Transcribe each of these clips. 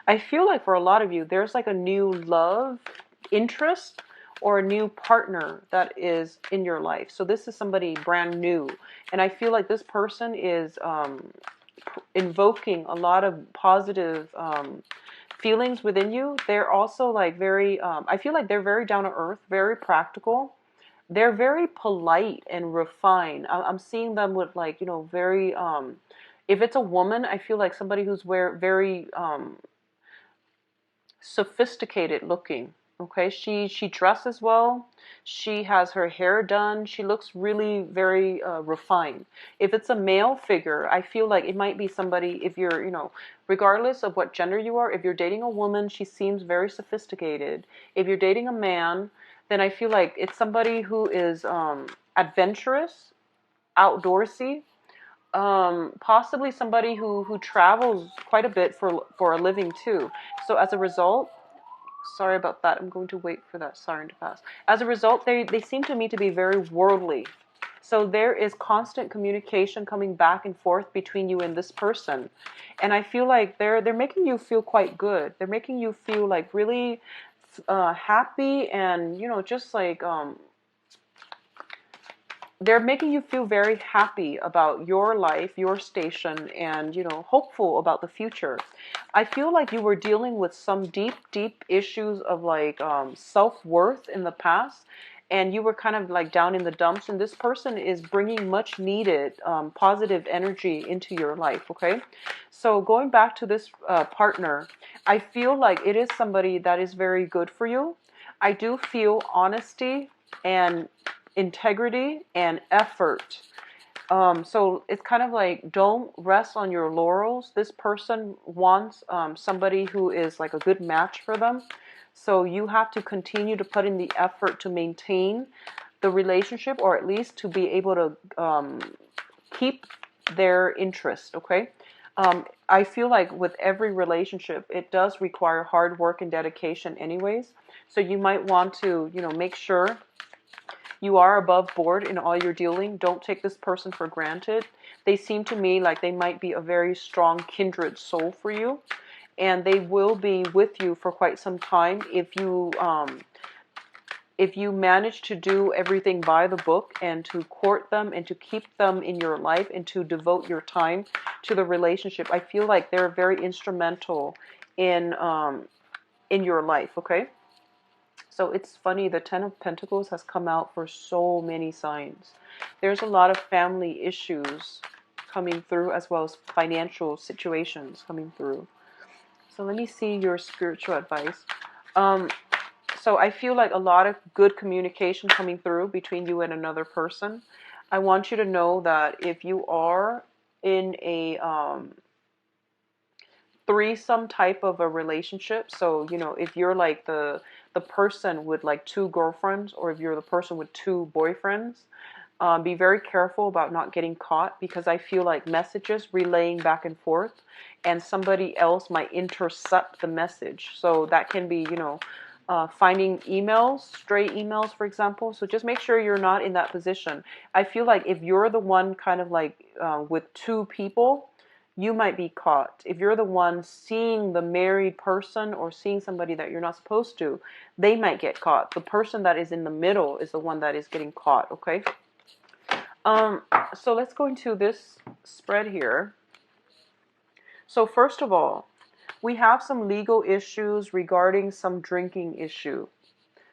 I feel like for a lot of you, there's like a new love interest or a new partner that is in your life. So this is somebody brand new. And I feel like this person is invoking a lot of positive feelings within you. They're also like very, I feel like they're very down to earth, very practical. They're very polite and refined. I'm seeing them with like, very, if it's a woman, I feel like somebody who's very sophisticated looking. Okay, she dresses well. She has her hair done. She looks really very refined. If it's a male figure, I feel like it might be somebody. If you're, regardless of what gender you are, if you're dating a woman, she seems very sophisticated. If you're dating a man, then I feel like it's somebody who is adventurous, outdoorsy, possibly somebody who travels quite a bit for a living too. So as a result, sorry about that. I'm going to wait for that siren to pass. As a result, they seem to me to be very worldly. So there is constant communication coming back and forth between you and this person. And I feel like they're making you feel quite good. They're making you feel like really happy and, just like they're making you feel very happy about your life, your station, and, hopeful about the future. I feel like you were dealing with some deep issues of like self-worth in the past, and you were kind of like down in the dumps, and this person is bringing much needed positive energy into your life, okay? So going back to this partner, I feel like it is somebody that is very good for you. I do feel honesty and integrity and effort. So it's kind of like, don't rest on your laurels. This person wants somebody who is like a good match for them. So you have to continue to put in the effort to maintain the relationship, or at least to be able to keep their interest, okay? I feel like with every relationship, it does require hard work and dedication anyways. So you might want to, make sure you are above board in all you're dealing. Don't take this person for granted. They seem to me like they might be a very strong kindred soul for you, and they will be with you for quite some time if you manage to do everything by the book and to court them and to keep them in your life and to devote your time to the relationship. I feel like they're very instrumental in your life. Okay. So it's funny, the Ten of Pentacles has come out for so many signs. There's a lot of family issues coming through, as well as financial situations coming through. So let me see your spiritual advice. So I feel like a lot of good communication coming through between you and another person. I want you to know that if you are in a threesome type of a relationship, so if you're like the person with like two girlfriends, or if you're the person with two boyfriends, be very careful about not getting caught, because I feel like messages relaying back and forth, and somebody else might intercept the message. So that can be, finding emails, stray emails, for example. So just make sure you're not in that position. I feel like if you're the one kind of like with two people, you might be caught. If you're the one seeing the married person or seeing somebody that you're not supposed to, they might get caught. The person that is in the middle is the one that is getting caught, okay? So let's go into this spread here. So first of all, we have some legal issues regarding some drinking issue.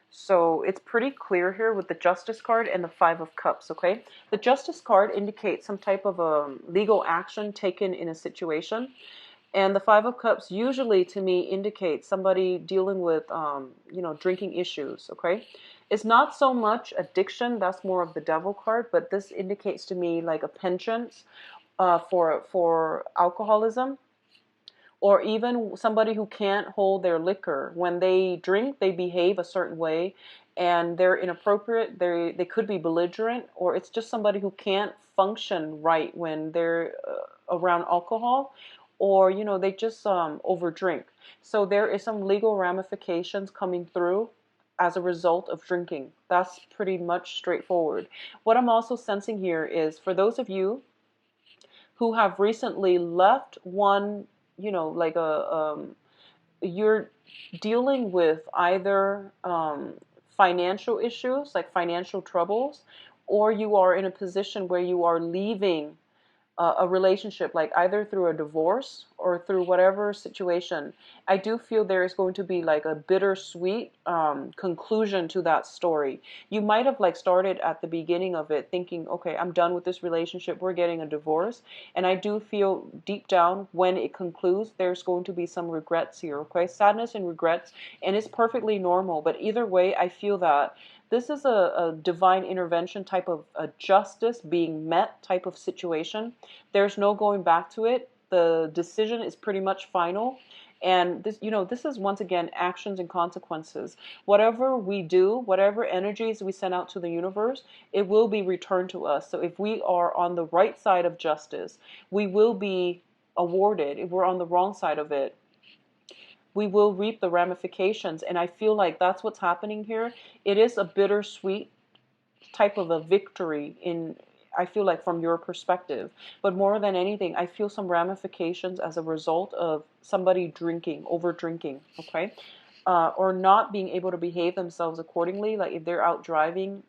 So it's pretty clear here with the Justice card and the Five of Cups, okay? The Justice card indicates some type of legal action taken in a situation. And the Five of Cups usually, to me, indicates somebody dealing with, drinking issues, okay? It's not so much addiction, that's more of the Devil card, but this indicates to me like a penchant for alcoholism, or even somebody who can't hold their liquor. When they drink, they behave a certain way, and they're inappropriate. They could be belligerent, or it's just somebody who can't function right when they're around alcohol, or they just overdrink. So there is some legal ramifications coming through as a result of drinking. That's pretty much straightforward. What I'm also sensing here is, for those of you who have recently left one like you're dealing with either financial issues, like financial troubles, or you are in a position where you are leaving a relationship, like either through a divorce or through whatever situation. I do feel there is going to be like a bittersweet conclusion to that story. You might have like started at the beginning of it thinking, okay, I'm done with this relationship, we're getting a divorce. And I do feel deep down when it concludes, there's going to be some regrets here, okay? Sadness and regrets, and it's perfectly normal. But either way, I feel that this is a divine intervention type of a justice being met type of situation. There's no going back to it. The decision is pretty much final. And this, this is once again actions and consequences. Whatever we do, whatever energies we send out to the universe, it will be returned to us. So if we are on the right side of justice, we will be awarded. If we're on the wrong side of it, we will reap the ramifications. And I feel like that's what's happening here. It is a bittersweet type of a victory in, I feel like, from your perspective. But more than anything, I feel some ramifications as a result of somebody drinking, over drinking, okay? Or not being able to behave themselves accordingly. Like if they're out driving,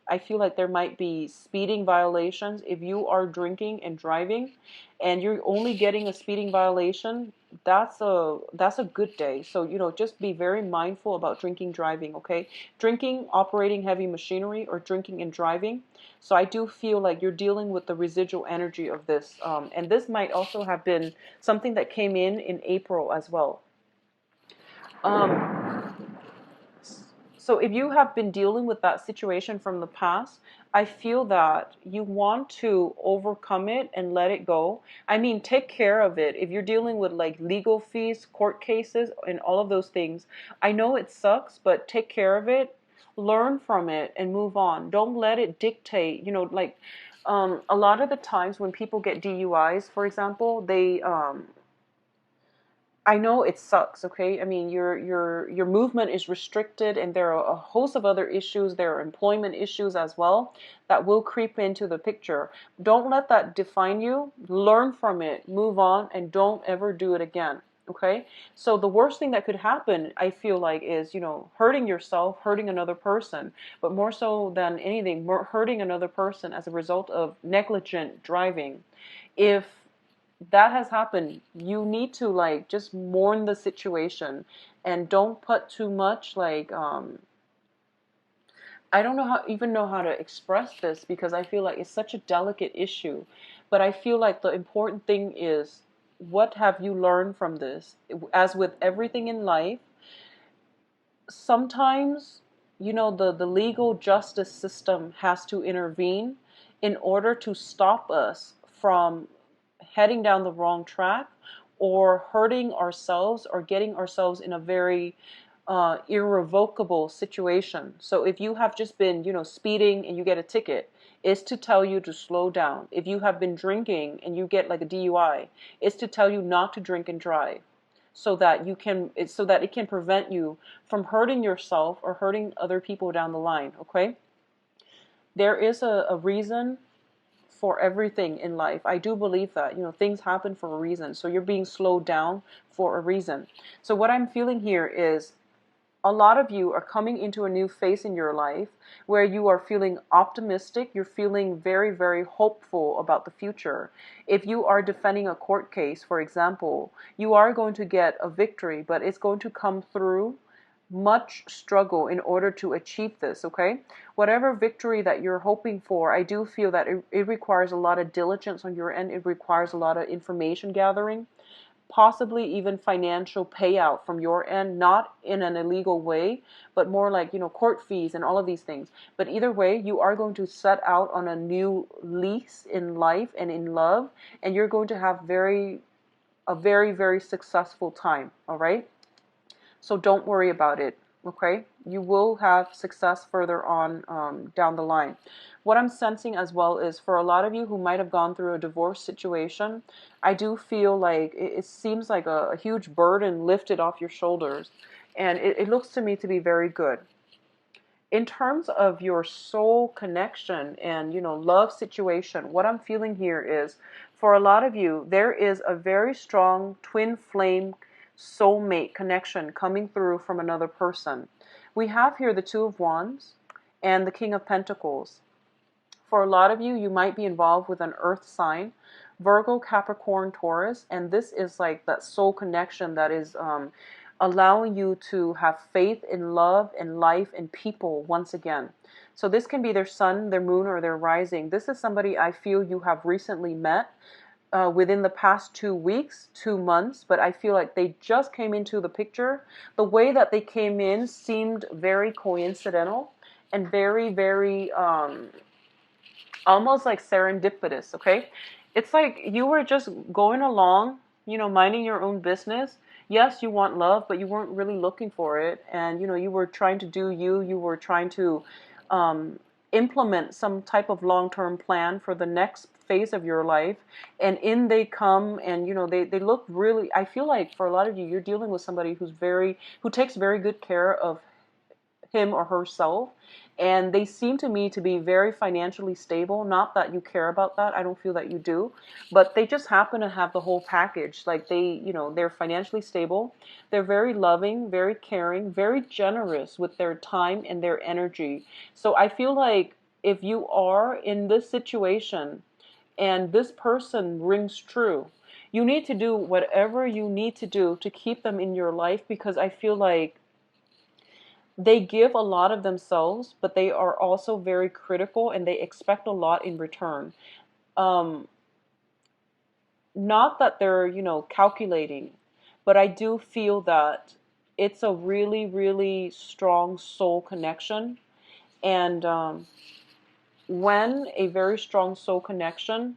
I feel like there might be speeding violations. If you are drinking and driving and you're only getting a speeding violation, that's a good day. So, just be very mindful about drinking, driving, okay? Drinking, operating heavy machinery, or drinking and driving. So I do feel like you're dealing with the residual energy of this. And this might also have been something that came in April as well. Um, So if you have been dealing with that situation from the past, I feel that you want to overcome it and let it go. I mean, take care of it. If you're dealing with like legal fees, court cases, and all of those things, I know it sucks, but take care of it, learn from it, and move on. Don't let it dictate, like a lot of the times when people get DUIs, for example, I know it sucks, okay? I mean, your movement is restricted, and there are a host of other issues. There are employment issues as well that will creep into the picture. Don't let that define you. Learn from it, move on, and don't ever do it again, okay? So the worst thing that could happen, I feel like, is, hurting yourself, hurting another person, but more so than anything, hurting another person as a result of negligent driving. If that has happened, you need to like just mourn the situation and don't put too much like I don't even know how to express this, because I feel like it's such a delicate issue. But I feel like the important thing is, what have you learned from this? As with everything in life, sometimes, the legal justice system has to intervene in order to stop us from heading down the wrong track or hurting ourselves or getting ourselves in a very irrevocable situation. So if you have just been, speeding and you get a ticket, it's to tell you to slow down. If you have been drinking and you get like a DUI, it's to tell you not to drink and drive, so that it can prevent you from hurting yourself or hurting other people down the line, okay? There is a reason for everything in life. I do believe that, things happen for a reason. So you're being slowed down for a reason. So what I'm feeling here is a lot of you are coming into a new phase in your life where you are feeling optimistic. You're feeling very, very hopeful about the future. If you are defending a court case, for example, you are going to get a victory, but it's going to come through much struggle in order to achieve this, okay? Whatever victory that you're hoping for, I do feel that it requires a lot of diligence on your end. It requires a lot of information gathering, possibly even financial payout from your end, not in an illegal way, but more like, court fees and all of these things. But either way, you are going to set out on a new lease in life and in love, and you're going to have a very, very successful time, all right? So don't worry about it, okay? You will have success further on down the line. What I'm sensing as well is, for a lot of you who might have gone through a divorce situation, I do feel like it seems like a huge burden lifted off your shoulders. And it looks to me to be very good. In terms of your soul connection and, love situation, what I'm feeling here is, For a lot of you, there is a very strong twin flame soulmate connection coming through from another person. We have here the Two of Wands and the King of Pentacles. For a lot of you, you might be involved with an earth sign, Virgo, Capricorn, Taurus, and this is like that soul connection that is allowing you to have faith in love and life and people once again. So this can be their sun, their moon, or their rising. This is somebody I feel you have recently met within the past 2 weeks, 2 months, but I feel like they just came into the picture. The way that they came in seemed very coincidental and very, very almost like serendipitous, okay? It's like you were just going along, minding your own business. Yes, you want love, but you weren't really looking for it. And, you were trying to do you. You were trying to implement some type of long-term plan for the next phase of your life. And in they come, and, they look really, I feel like for a lot of you, you're dealing with somebody who takes very good care of him or herself, and they seem to me to be very financially stable. Not that you care about that, I don't feel that you do, but they just happen to have the whole package. Like they're financially stable, they're very loving, very caring, very generous with their time and their energy. So I feel like if you are in this situation and this person rings true, you need to do whatever you need to do to keep them in your life, because I feel like they give a lot of themselves, but they are also very critical and they expect a lot in return. Um, Not that they're, calculating, but I do feel that it's a really, really strong soul connection. And when a very strong soul connection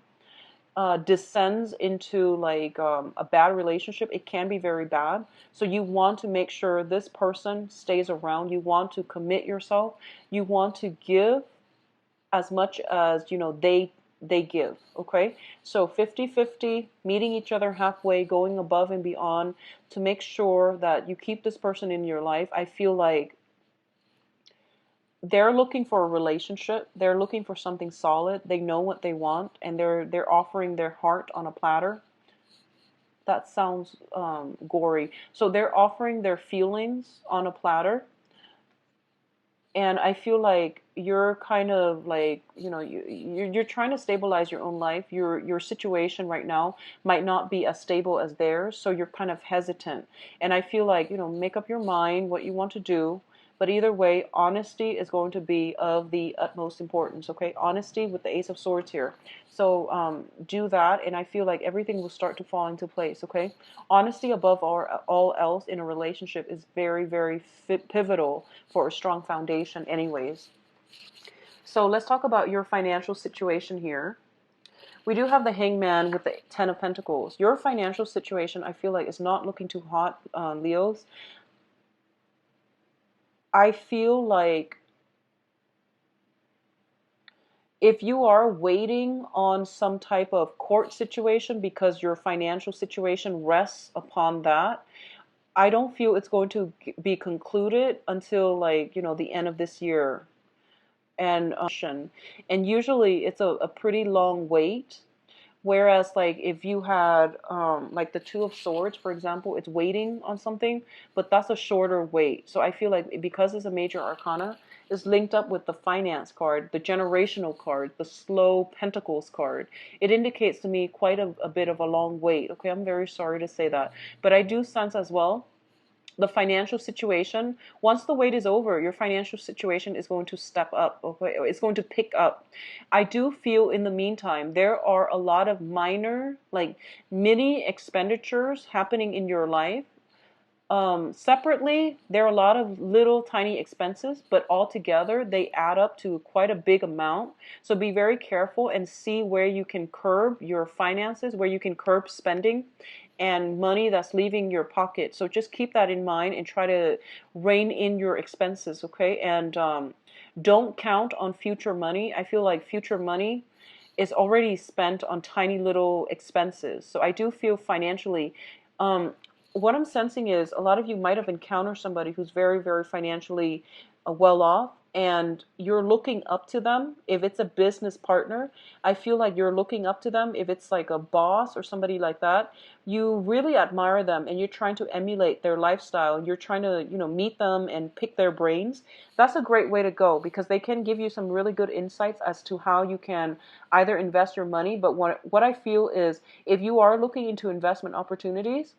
descends into like a bad relationship, it can be very bad. So you want to make sure this person stays around. You want to commit yourself. You want to give as much as they give. Okay, so 50-50, meeting each other halfway, going above and beyond to make sure that you keep this person in your life. I feel like they're looking for a relationship. They're looking for something solid. They know what they want, and they're offering their heart on a platter. That sounds gory. So they're offering their feelings on a platter, and I feel like you're kind of like, you're trying to stabilize your own life. Your situation right now might not be as stable as theirs, so you're kind of hesitant. And I feel like, make up your mind what you want to do. But either way, honesty is going to be of the utmost importance, okay? Honesty with the Ace of Swords here. So do that, and I feel like everything will start to fall into place, okay? Honesty above all else in a relationship is very, very pivotal for a strong foundation anyways. So let's talk about your financial situation here. We do have the Hangman with the Ten of Pentacles. Your financial situation, I feel like, is not looking too hot, Leos. I feel like if you are waiting on some type of court situation because your financial situation rests upon that, I don't feel it's going to be concluded until like, the end of this year. And usually it's a pretty long wait. Whereas, like, if you had, like, the Two of Swords, for example, it's waiting on something, but that's a shorter wait. So I feel like because it's a major arcana, it's linked up with the finance card, the generational card, the slow pentacles card. It indicates to me quite a bit of a long wait. Okay, I'm very sorry to say that. But I do sense as well the financial situation, once the wait is over, your financial situation is going to step up, okay? It's going to pick up. I do feel in the meantime, there are a lot of minor, like mini expenditures happening in your life. Separately, there are a lot of little tiny expenses, but all together they add up to quite a big amount. So be very careful and see where you can curb your finances, where you can curb spending and money that's leaving your pocket. So just keep that in mind and try to rein in your expenses, okay? And don't count on future money. I feel like future money is already spent on tiny little expenses. So I do feel financially, what I'm sensing is a lot of you might have encountered somebody who's very, very financially well off, and you're looking up to them. If it's a business partner, I feel like you're looking up to them. If it's like a boss or somebody like that, you really admire them and you're trying to emulate their lifestyle. You're trying to, meet them and pick their brains. That's a great way to go because they can give you some really good insights as to how you can either invest your money. But what I feel is if you are looking into investment opportunities,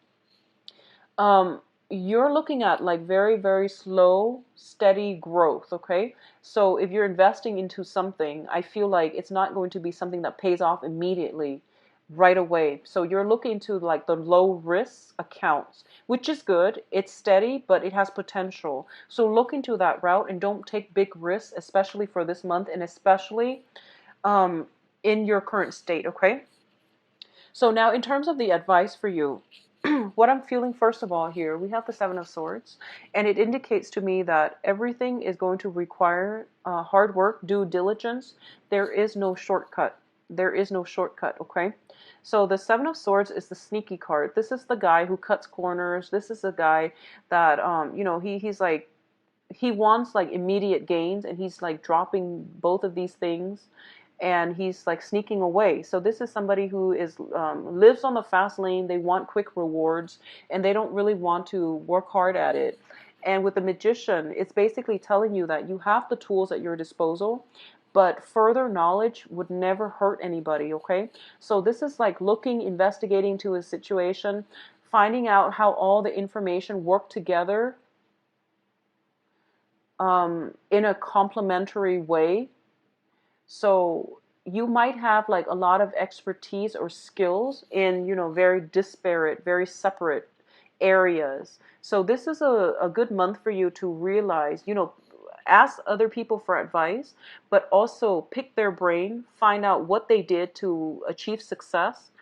um, you're looking at like very, very slow, steady growth, okay? So if you're investing into something, I feel like it's not going to be something that pays off immediately right away. So you're looking to like the low risk accounts, which is good. It's steady, but it has potential. So look into that route and don't take big risks, especially for this month and especially um, in your current state, okay? So now in terms of the advice for you, what I'm feeling first of all here, we have the Seven of Swords, and it indicates to me that everything is going to require hard work, due diligence. There is no shortcut. There is no shortcut, okay? So the Seven of Swords is the sneaky card. This is the guy who cuts corners. This is the guy that, he's like, he wants like immediate gains and he's like dropping both of these things and he's like sneaking away. So this is somebody who is lives on the fast lane. They want quick rewards and they don't really want to work hard at it. And with the Magician, it's basically telling you that you have the tools at your disposal, but further knowledge would never hurt anybody, okay? So this is like looking, investigating to a situation, finding out how all the information work together in a complementary way. So you might have like a lot of expertise or skills in, very disparate, very separate areas. So this is a good month for you to realize, ask other people for advice, but also pick their brain, find out what they did to achieve success,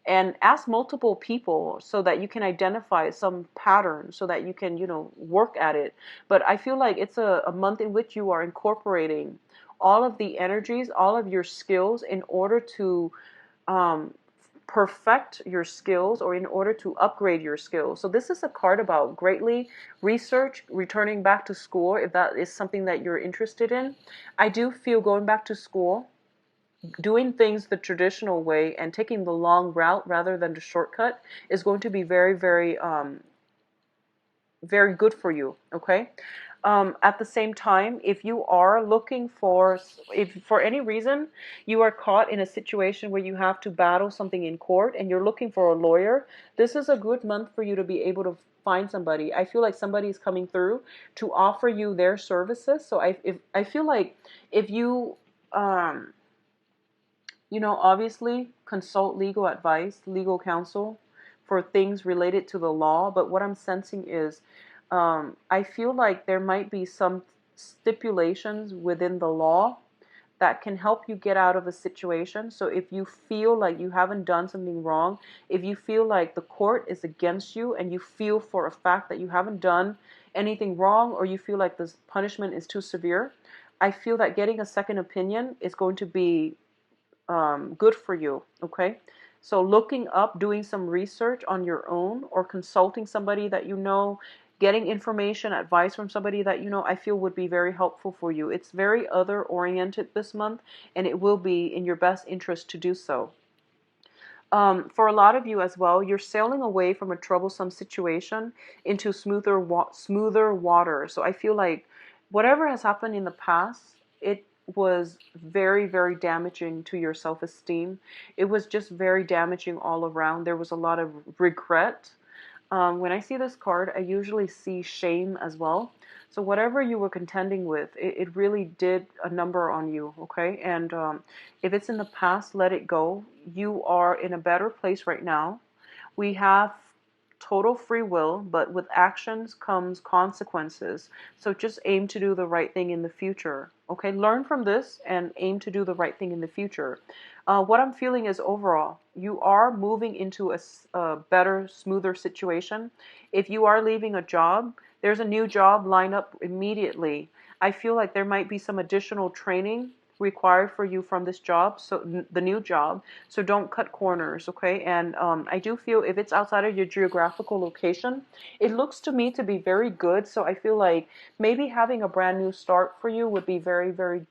and ask multiple people so that you can identify some pattern so that you can, work at it. But I feel like it's a month in which you are incorporating all of the energies, all of your skills in order to um, perfect your skills or in order to upgrade your skills. So this is a card about greatly research, returning back to school if that is something that you're interested in. I do feel going back to school, doing things the traditional way and taking the long route rather than the shortcut is going to be very, very, very good for you, okay? At the same time, if you are looking for, if for any reason you are caught in a situation where you have to battle something in court and you're looking for a lawyer, this is a good month for you to be able to find somebody. I feel like somebody is coming through to offer you their services. So I feel like if you, obviously consult legal advice, legal counsel for things related to the law. But what I'm sensing is I feel like there might be some stipulations within the law that can help you get out of a situation. So if you feel like you haven't done something wrong, if you feel like the court is against you and you feel for a fact that you haven't done anything wrong or you feel like this punishment is too severe, I feel that getting a second opinion is going to be good for you, okay? So looking up, doing some research on your own or consulting somebody that you know, getting information, advice from somebody that you know, I feel would be very helpful for you. It's very other oriented this month and it will be in your best interest to do so. For a lot of you as well, you're sailing away from a troublesome situation into smoother water. So I feel like whatever has happened in the past, it was very, very damaging to your self-esteem. It was just very damaging all around. There was a lot of regret. When I see this card, I usually see shame as well. So whatever you were contending with, it really did a number on you, okay? And if it's in the past, let it go. You are in a better place right now. We have total free will, but with actions comes consequences. So just aim to do the right thing in the future. Okay, learn from this and aim to do the right thing in the future. What I'm feeling is overall, you are moving into a better, smoother situation. If you are leaving a job, there's a new job lined up immediately. I feel like there might be some additional training required for you from this job, so the new job. So don't cut corners, okay? And I do feel if it's outside of your geographical location, it looks to me to be very good. So I feel like maybe having a brand new start for you would be very, very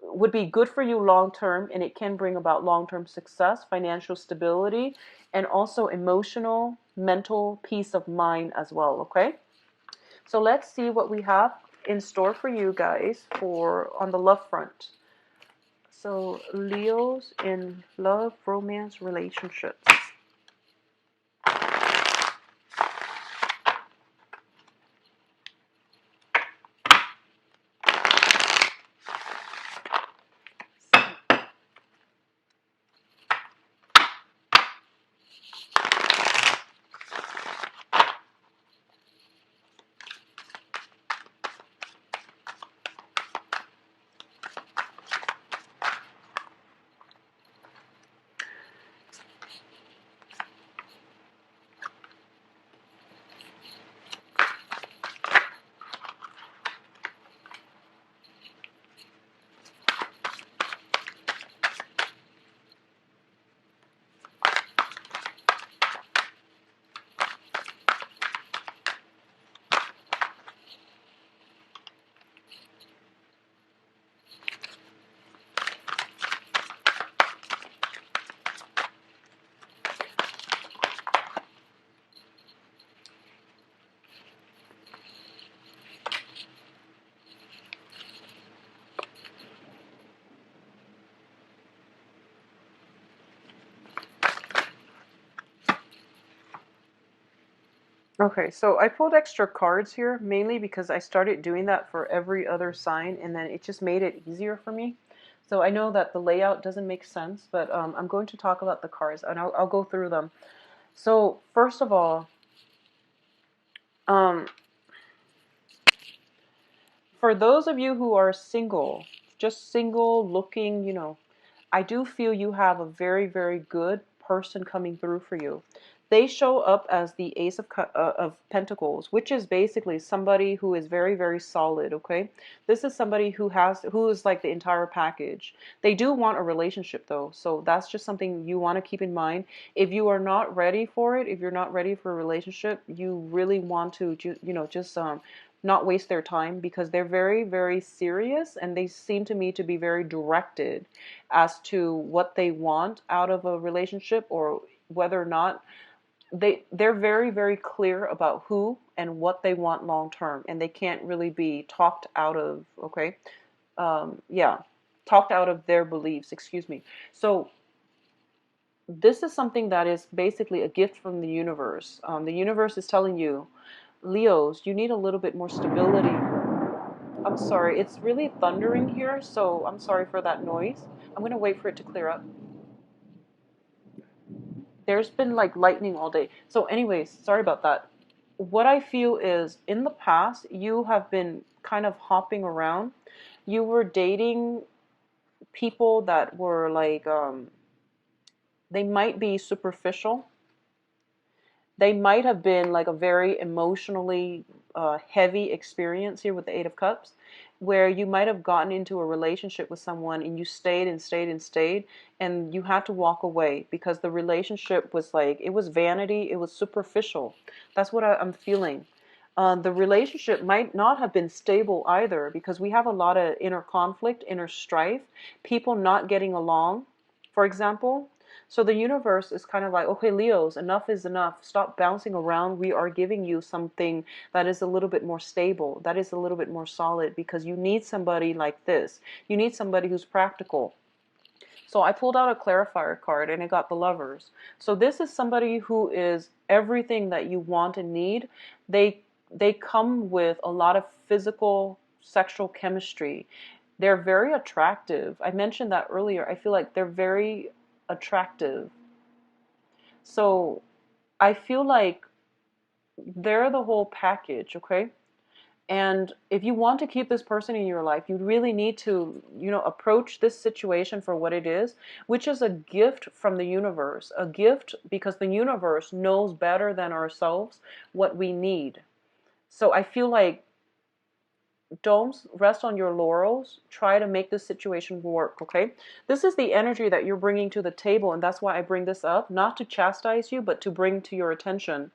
would be good for you long term, and it can bring about long term success, financial stability, and also emotional, mental peace of mind as well, okay? So let's see what we have in store for you guys for on the love front. So Leos in love, romance, relationships. Okay, so I pulled extra cards here mainly because I started doing that for every other sign, and then it just made it easier for me. So I know that the layout doesn't make sense, but I'm going to talk about the cards, and I'll go through them. So first of all, um, for those of you who are single, just single looking, I do feel you have a very, very good person coming through for you. They show up as the Ace of Pentacles, which is basically somebody who is very, very solid, okay? This is somebody who is like the entire package. They do want a relationship though, so that's just something you want to keep in mind. If you are not ready for it, if you're not ready for a relationship, you really want to, just not waste their time because they're very, very serious and they seem to me to be very directed as to what they want out of a relationship or whether or not they're very, very clear about who and what they want long term, and they can't really be talked out of, okay? Yeah, talked out of their beliefs, excuse me. So this is something that is basically a gift from the universe. The universe is telling you, Leos, you need a little bit more stability. I'm sorry, it's really thundering here, so I'm sorry for that noise. I'm going to wait for it to clear up. There's been like lightning all day. So anyways, sorry about that. What I feel is in the past, you have been kind of hopping around. You were dating people that were like, they might be superficial. They might have been like a very emotionally heavy experience here with the Eight of Cups, where you might have gotten into a relationship with someone and you stayed and stayed and stayed, and you had to walk away because the relationship was like, it was vanity, it was superficial. That's what I'm feeling. The relationship might not have been stable either because we have a lot of inner conflict, inner strife, people not getting along, for example. So the universe is kind of like, okay, Leos, enough is enough. Stop bouncing around. We are giving you something that is a little bit more stable, that is a little bit more solid, because you need somebody like this. You need somebody who's practical. So I pulled out a clarifier card and it got the Lovers. So this is somebody who is everything that you want and need. They come with a lot of physical, sexual chemistry. They're very attractive. I mentioned that earlier. I feel like they're very attractive. So I feel like they're the whole package, okay? And if you want to keep this person in your life, you really need to, approach this situation for what it is, which is a gift from the universe. A gift because the universe knows better than ourselves what we need. So I feel like don't rest on your laurels. Try to make this situation work, okay? This is the energy that you're bringing to the table, and that's why I bring this up, not to chastise you, but to bring to your attention.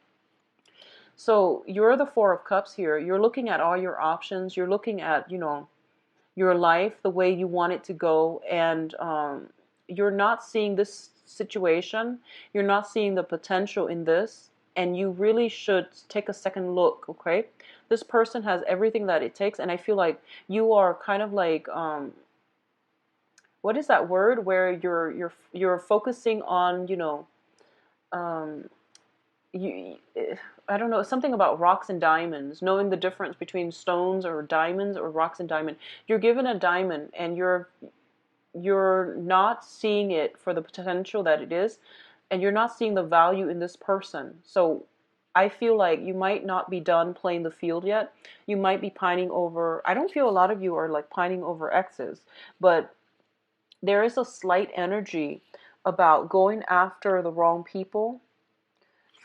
So you're the Four of Cups here. You're looking at all your options. You're looking at, your life, the way you want it to go, and you're not seeing this situation. You're not seeing the potential in this, and you really should take a second look, okay? This person has everything that it takes, and I feel like you are kind of like, what is that word where you're focusing on, um, you I don't know, something about rocks and diamonds, knowing the difference between stones or diamonds or rocks and diamond. You're given a diamond and you're not seeing it for the potential that it is, and you're not seeing the value in this person. So I feel like you might not be done playing the field yet. You might be pining over, I don't feel a lot of you are like pining over exes, but there is a slight energy about going after the wrong people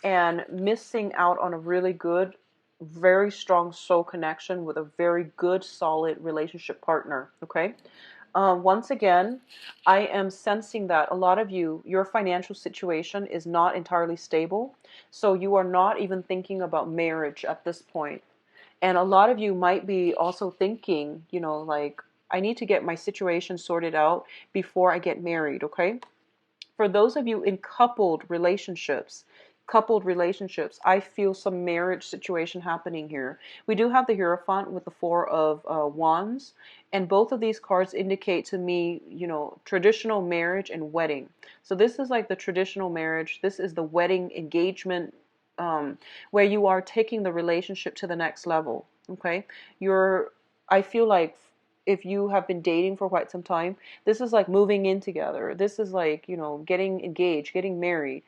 and missing out on a really good, very strong soul connection with a very good, solid relationship partner. Okay. Once again, I am sensing that a lot of you, your financial situation is not entirely stable. So you are not even thinking about marriage at this point. And a lot of you might be also thinking, like, I need to get my situation sorted out before I get married. Okay. For those of you in coupled relationships, I feel some marriage situation happening here. We do have the Hierophant with the Four of Wands, and both of these cards indicate to me, traditional marriage and wedding. So this is like the traditional marriage. This is the wedding engagement, where you are taking the relationship to the next level. Okay, I feel like if you have been dating for quite some time, this is like moving in together. This is like, getting engaged, getting married,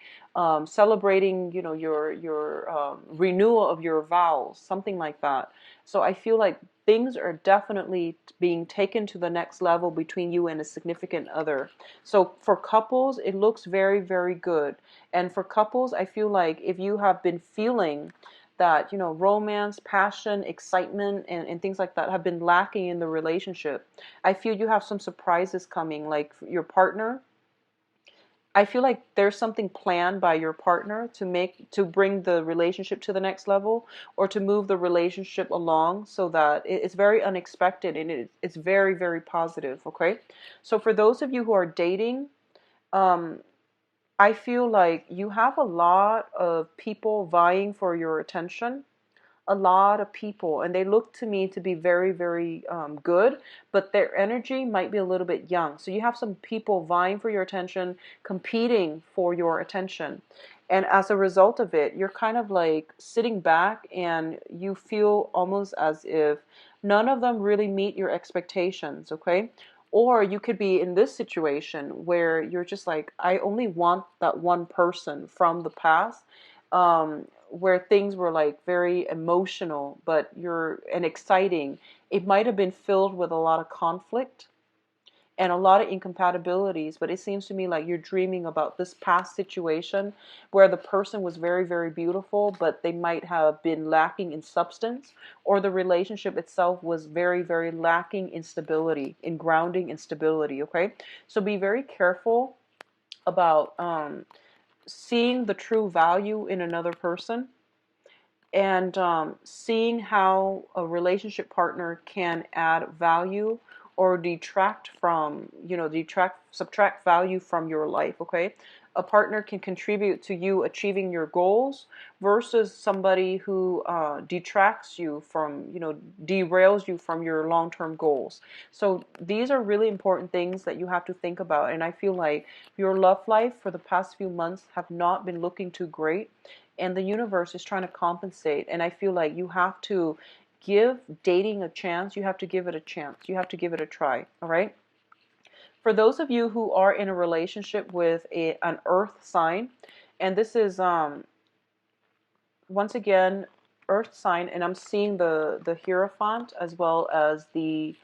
celebrating, your renewal of your vows, something like that. So I feel like things are definitely being taken to the next level between you and a significant other. So for couples, it looks very, very good. And for couples, I feel like if you have been feeling that, romance, passion, excitement, and things like that have been lacking in the relationship, I feel you have some surprises coming. Like your partner, I feel like there's something planned by your partner to bring the relationship to the next level, or to move the relationship along, so that it's very unexpected, and it's very, very positive. Okay, so for those of you who are dating, um, I feel like you have a lot of people vying for your attention, a lot of people, and they look to me to be very, very good, but their energy might be a little bit young. So you have some people vying for your attention, competing for your attention. And as a result of it, you're kind of like sitting back, and you feel almost as if none of them really meet your expectations, okay? Or you could be in this situation where you're just like, I only want that one person from the past, where things were like very emotional, but and exciting. It might have been filled with a lot of conflict and a lot of incompatibilities, but it seems to me like you're dreaming about this past situation where the person was very, very beautiful, but they might have been lacking in substance, or the relationship itself was very, very lacking in stability, in grounding and stability. Okay, so be very careful about seeing the true value in another person, and seeing how a relationship partner can add value or detract from, subtract value from your life. Okay, a partner can contribute to you achieving your goals, versus somebody who detracts you from, derails you from your long-term goals. So these are really important things that you have to think about, and I feel like your love life for the past few months have not been looking too great, and the universe is trying to compensate. And I feel like you have to give dating a chance. You have to give it a chance. You have to give it a try. All right. For those of you who are in a relationship with an earth sign, and this is once again earth sign, and I'm seeing the Hierophant as well as the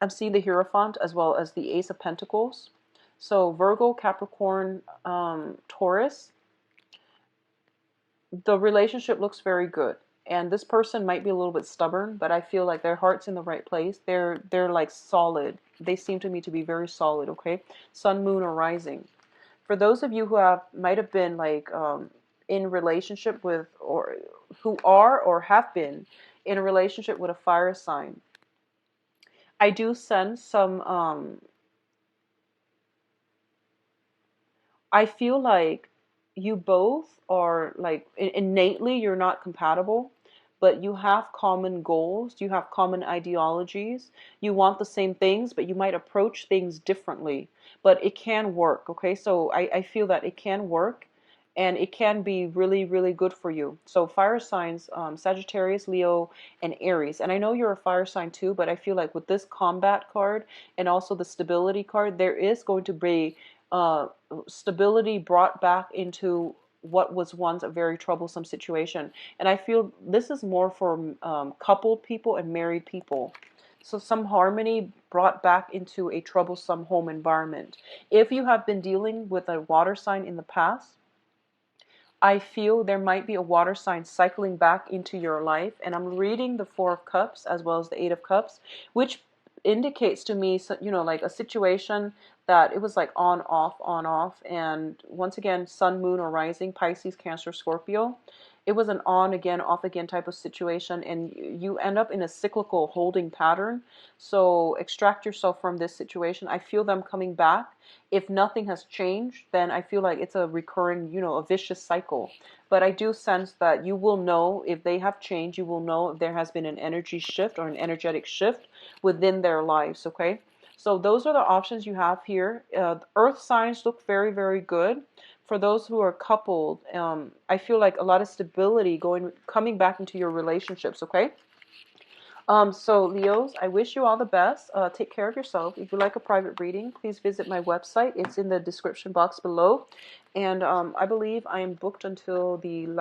Ace of Pentacles. So Virgo, Capricorn, Taurus, the relationship looks very good. And this person might be a little bit stubborn, but I feel like their heart's in the right place. They're like solid. They seem to me to be very solid, okay? Sun, moon, or rising. For those of you who might have been like in relationship with, or who are or have been in a relationship with a fire sign, I do sense some I feel like you both are like innately you're not compatible, but you have common goals, you have common ideologies, you want the same things, but you might approach things differently. But it can work, okay? So I feel that it can work and it can be really, really good for you. So fire signs, Sagittarius, Leo, and Aries. And I know you're a fire sign too, but I feel like with this combat card and also the stability card, there is going to be uh, stability brought back into what was once a very troublesome situation. And I feel this is more for coupled people and married people. So some harmony brought back into a troublesome home environment. If you have been dealing with a water sign in the past, I feel there might be a water sign cycling back into your life. And I'm reading the Four of Cups as well as the Eight of Cups, which indicates to me, you know, like a situation that it was like on, off, on, off. And once again, sun, moon, or rising, Pisces, Cancer, Scorpio. It was an on again, off again type of situation. And you end up in a cyclical holding pattern. So extract yourself from this situation. I feel them coming back. If nothing has changed, then I feel like it's a recurring, you know, a vicious cycle. But I do sense that you will know if they have changed. You will know if there has been an energy shift or an energetic shift within their lives, okay? So those are the options you have here. Earth signs look very, very good. For those who are coupled, I feel like a lot of stability coming back into your relationships, okay? So Leos, I wish you all the best. Take care of yourself. If you'd like a private reading, please visit my website. It's in the description box below. And I believe I am booked until the